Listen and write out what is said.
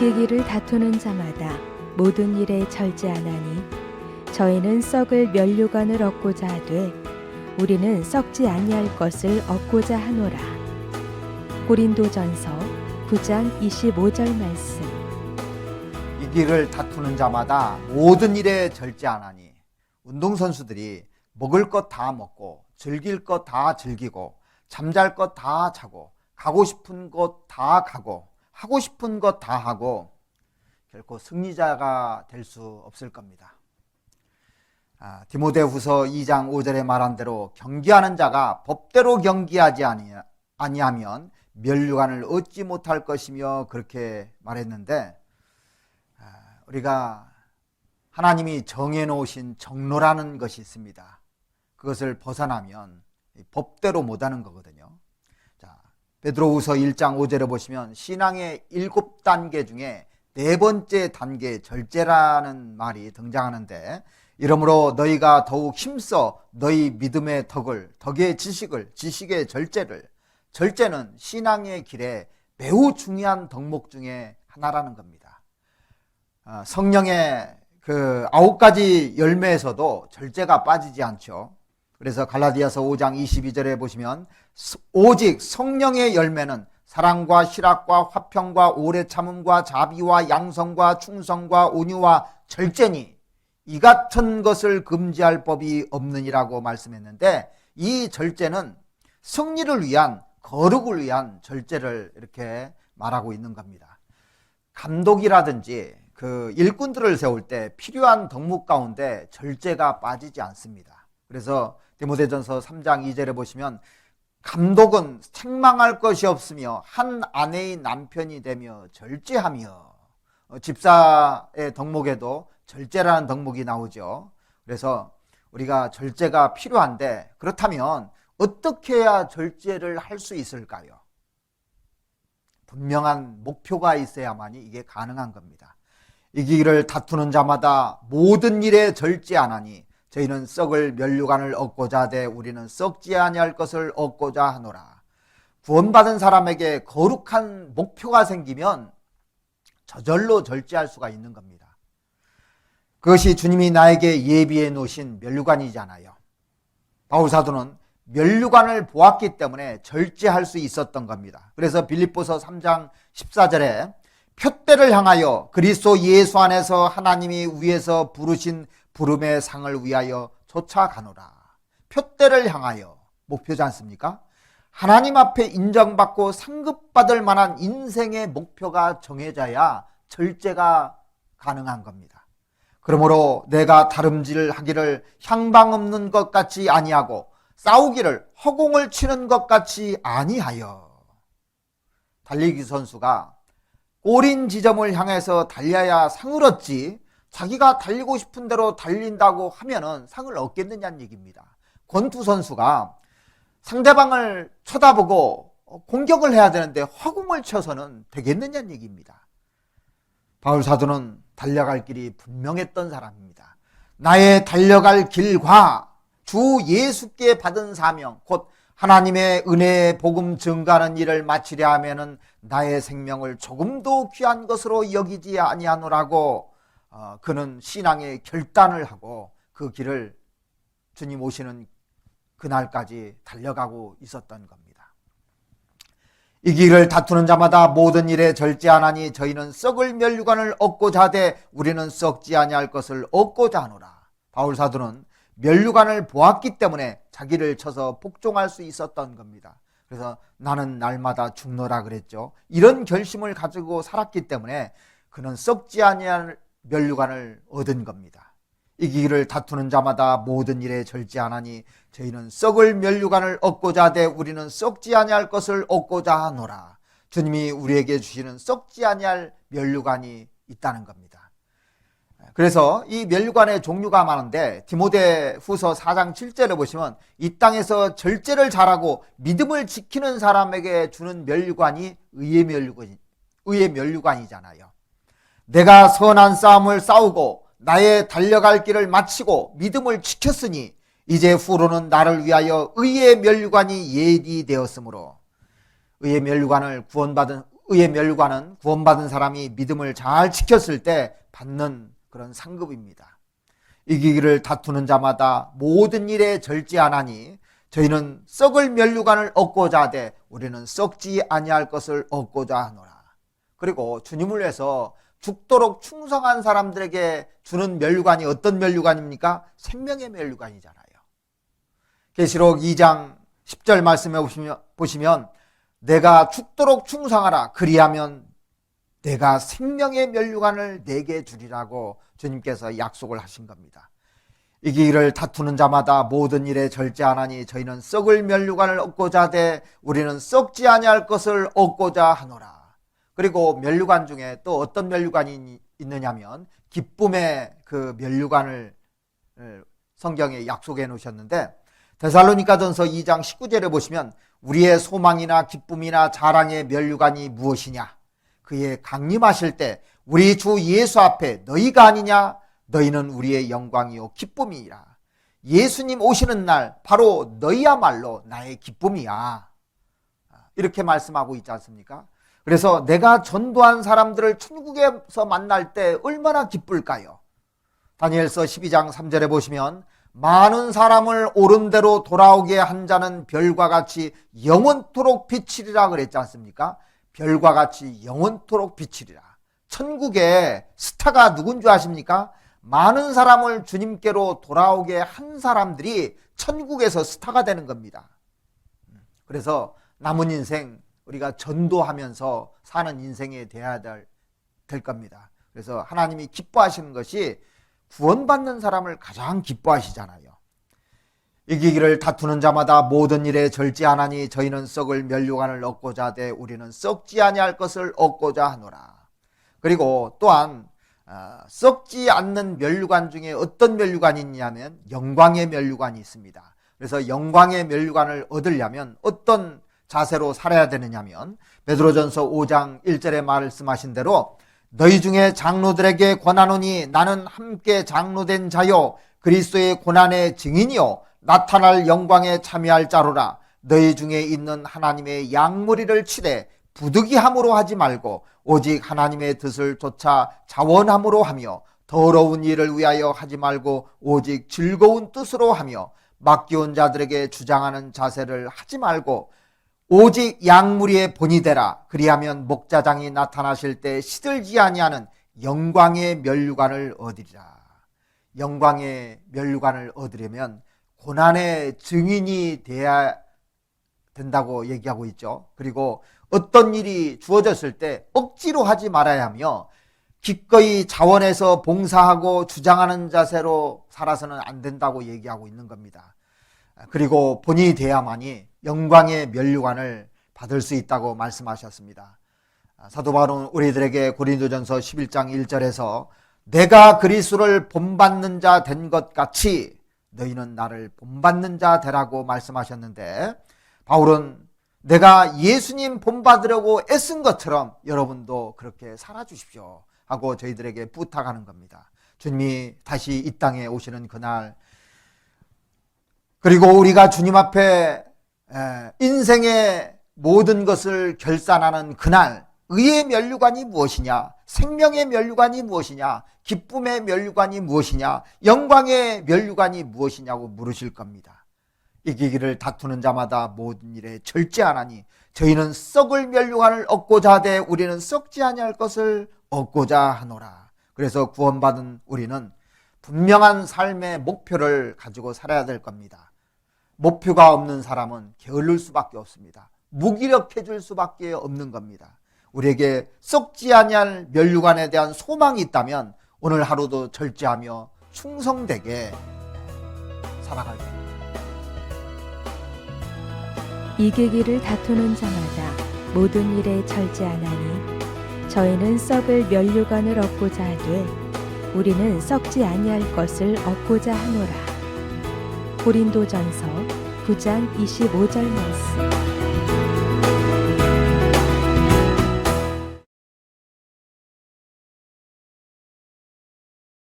이기기를 다투는 자마다 모든 일에 절제하나니 저희는 썩을 면류관을 얻고자 하되 우리는 썩지 아니할 것을 얻고자 하노라. 고린도전서 9장 25절 말씀. 이기를 다투는 자마다 모든 일에 절제하나니, 운동선수들이 먹을 것 다 먹고 즐길 것 다 즐기고 잠잘 것 다 자고 가고 싶은 곳 다 가고 하고 싶은 것 다 하고 결코 승리자가 될 수 없을 겁니다. 디모데후서 2장 5절에 말한 대로 경기하는 자가 법대로 경기하지 아니하면 면류관을 얻지 못할 것이며 그렇게 말했는데, 우리가 하나님이 정해놓으신 정로라는 것이 있습니다. 그것을 벗어나면 법대로 못하는 거거든요. 베드로후서 1장 5절에 보시면 신앙의 7단계 중에 4번째 단계 절제라는 말이 등장하는데, 이러므로 너희가 더욱 힘써 너희 믿음의 덕의 지식을, 지식의 절제는 신앙의 길에 매우 중요한 덕목 중에 하나라는 겁니다. 성령의 그 9가지 열매에서도 절제가 빠지지 않죠. 그래서 갈라디아서 5장 22절에 보시면 오직 성령의 열매는 사랑과 실학과 화평과 오래 참음과 자비와 양성과 충성과 온유와 절제니 이 같은 것을 금지할 법이 없느니라고 말씀했는데, 이 절제는 승리를 위한, 거룩을 위한 절제를 이렇게 말하고 있는 겁니다. 감독이라든지 그 일꾼들을 세울 때 필요한 덕목 가운데 절제가 빠지지 않습니다. 그래서 디모데전서 3장 2절에 보시면 감독은 책망할 것이 없으며 한 아내의 남편이 되며 절제하며, 집사의 덕목에도 절제라는 덕목이 나오죠. 그래서 우리가 절제가 필요한데, 그렇다면 어떻게 해야 절제를 할 수 있을까요? 분명한 목표가 있어야만이 이게 가능한 겁니다. 이기기를 다투는 자마다 모든 일에 절제하나니 저희는 썩을 면류관을 얻고자 하되 우리는 썩지 아니할 것을 얻고자 하노라. 구원받은 사람에게 거룩한 목표가 생기면 저절로 절제할 수가 있는 겁니다. 그것이 주님이 나에게 예비해 놓으신 면류관이잖아요. 바울사도는 면류관을 보았기 때문에 절제할 수 있었던 겁니다. 그래서 빌립보서 3장 14절에 표대를 향하여 그리스도 예수 안에서 하나님이 위에서 부르신 부름의 상을 위하여 쫓아가노라. 표대를 향하여, 목표지 않습니까? 하나님 앞에 인정받고 상급받을 만한 인생의 목표가 정해져야 절제가 가능한 겁니다. 그러므로 내가 다름질하기를 향방 없는 것 같이 아니하고 싸우기를 허공을 치는 것 같이 아니하여. 달리기 선수가 골인 지점을 향해서 달려야 상을 얻지, 자기가 달리고 싶은 대로 달린다고 하면은 상을 얻겠느냐는 얘기입니다. 권투 선수가 상대방을 쳐다보고 공격을 해야 되는데 허공을 쳐서는 되겠느냐는 얘기입니다. 바울 사도는 달려갈 길이 분명했던 사람입니다. 나의 달려갈 길과 주 예수께 받은 사명, 곧 하나님의 은혜의 복음 증가하는 일을 마치려 하면은 나의 생명을 조금도 귀한 것으로 여기지 아니하노라고 그는 신앙의 결단을 하고 그 길을 주님 오시는 그날까지 달려가고 있었던 겁니다. 이 길을 다투는 자마다 모든 일에 절제하나니 저희는 썩을 면류관을 얻고자 하되 우리는 썩지 아니할 것을 얻고자 하노라. 바울 사도는 면류관을 보았기 때문에 자기를 쳐서 복종할 수 있었던 겁니다. 그래서 나는 날마다 죽노라 그랬죠. 이런 결심을 가지고 살았기 때문에 그는 썩지 아니할 면류관을 얻은 겁니다. 이기기를 다투는 자마다 모든 일에 절제하나니 저희는 썩을 면류관을 얻고자 하되 우리는 썩지 아니할 것을 얻고자 하노라. 주님이 우리에게 주시는 썩지 아니할 면류관이 있다는 겁니다. 그래서 이 면류관의 종류가 많은데 디모데후서 4장 7절에 보시면 이 땅에서 절제를 잘하고 믿음을 지키는 사람에게 주는 면류관이 의의 면류관이잖아요. 내가 선한 싸움을 싸우고 나의 달려갈 길을 마치고 믿음을 지켰으니 이제 후로는 나를 위하여 의의 면류관이 예비되었으므로, 의의 면류관을 구원받은 의의 멸류관은 구원받은 사람이 믿음을 잘 지켰을 때 받는 그런 상급입니다. 이기기를 다투는 자마다 모든 일에 절제하나니 저희는 썩을 멸류관을 얻고자 하되 우리는 썩지 아니할 것을 얻고자 하노라. 그리고 주님을 위해서 죽도록 충성한 사람들에게 주는 멸류관이 어떤 멸류관입니까? 생명의 멸류관이잖아요. 계시록 2장 10절 말씀에 보시면 내가 죽도록 충성하라 그리하면 내가 생명의 멸류관을 내게 주리라고 주님께서 약속을 하신 겁니다. 이기기를 다투는 자마다 모든 일에 절제하나니 저희는 썩을 멸류관을 얻고자 하되 우리는 썩지 아니할 것을 얻고자 하노라. 그리고 멸류관 중에 또 어떤 멸류관이 있느냐면 기쁨의 그 멸류관을 성경에 약속해 놓으셨는데 데살로니가전서 2장 19절에 보시면 우리의 소망이나 기쁨이나 자랑의 멸류관이 무엇이냐? 그의 강림하실 때 우리 주 예수 앞에 너희가 아니냐? 너희는 우리의 영광이요 기쁨이라. 예수님 오시는 날 바로 너희야말로 나의 기쁨이야. 이렇게 말씀하고 있지 않습니까? 그래서 내가 전도한 사람들을 천국에서 만날 때 얼마나 기쁠까요? 다니엘서 12장 3절에 보시면 많은 사람을 옳은 대로 돌아오게 한 자는 별과 같이 영원토록 비치리라 그랬지 않습니까? 별과 같이 영원토록 비치리라. 천국의 스타가 누군 줄 아십니까? 많은 사람을 주님께로 돌아오게 한 사람들이 천국에서 스타가 되는 겁니다. 그래서 남은 인생 우리가 전도하면서 사는 인생에 돼야 될 겁니다. 그래서 하나님이 기뻐하시는 것이 구원받는 사람을 가장 기뻐하시잖아요. 이기기를 다투는 자마다 모든 일에 절제하나니 저희는 썩을 멸류관을 얻고자 하되 우리는 썩지 아니할 것을 얻고자 하노라. 그리고 또한 썩지 않는 멸류관 중에 어떤 멸류관이 있냐면 영광의 멸류관이 있습니다. 그래서 영광의 멸류관을 얻으려면 어떤 자세로 살아야 되느냐면 베드로전서 5장 1절에 말씀하신 대로 너희 중에 장로들에게 권하노니 나는 함께 장로된 자요 그리스도의 고난의 증인이요 나타날 영광에 참여할 자로라. 너희 중에 있는 하나님의 양무리를 치되 부득이함으로 하지 말고 오직 하나님의 뜻을 좇아 자원함으로 하며 더러운 일을 위하여 하지 말고 오직 즐거운 뜻으로 하며 맡겨온 자들에게 주장하는 자세를 하지 말고 오직 양무리의 본이 되라. 그리하면 목자장이 나타나실 때 시들지 아니하는 영광의 멸류관을 얻으리라. 영광의 멸류관을 얻으려면 고난의 증인이 돼야 된다고 얘기하고 있죠. 그리고 어떤 일이 주어졌을 때 억지로 하지 말아야 하며 기꺼이 자원해서 봉사하고 주장하는 자세로 살아서는 안 된다고 얘기하고 있는 겁니다. 그리고 본이 돼야만이 영광의 멸류관을 받을 수 있다고 말씀하셨습니다. 사도 바울은 우리들에게 고린도전서 11장 1절에서 내가 그리스도를 본받는 자 된 것 같이 너희는 나를 본받는 자 되라고 말씀하셨는데 바울은 내가 예수님 본받으려고 애쓴 것처럼 여러분도 그렇게 살아주십시오 하고 저희들에게 부탁하는 겁니다. 주님이 다시 이 땅에 오시는 그날 그리고 우리가 주님 앞에 인생의 모든 것을 결산하는 그날 의의 멸류관이 무엇이냐? 생명의 멸류관이 무엇이냐? 기쁨의 멸류관이 무엇이냐? 영광의 멸류관이 무엇이냐고 물으실 겁니다. 이기기를 다투는 자마다 모든 일에 절제하나니 저희는 썩을 멸류관을 얻고자 하되 우리는 썩지 아니할 것을 얻고자 하노라. 그래서 구원받은 우리는 분명한 삶의 목표를 가지고 살아야 될 겁니다. 목표가 없는 사람은 게을를 수밖에 없습니다. 무기력해질 수밖에 없는 겁니다. 우리에게 썩지 아니할 멸류관에 대한 소망이 있다면 오늘 하루도 절제하며 충성되게 살아갈 겁니다. 이기기를 다투는 자마다 모든 일에 절제하나니 저희는 썩을 멸류관을 얻고자 하되 우리는 썩지 아니할 것을 얻고자 하노라. 고린도전서 9장 25절 말씀.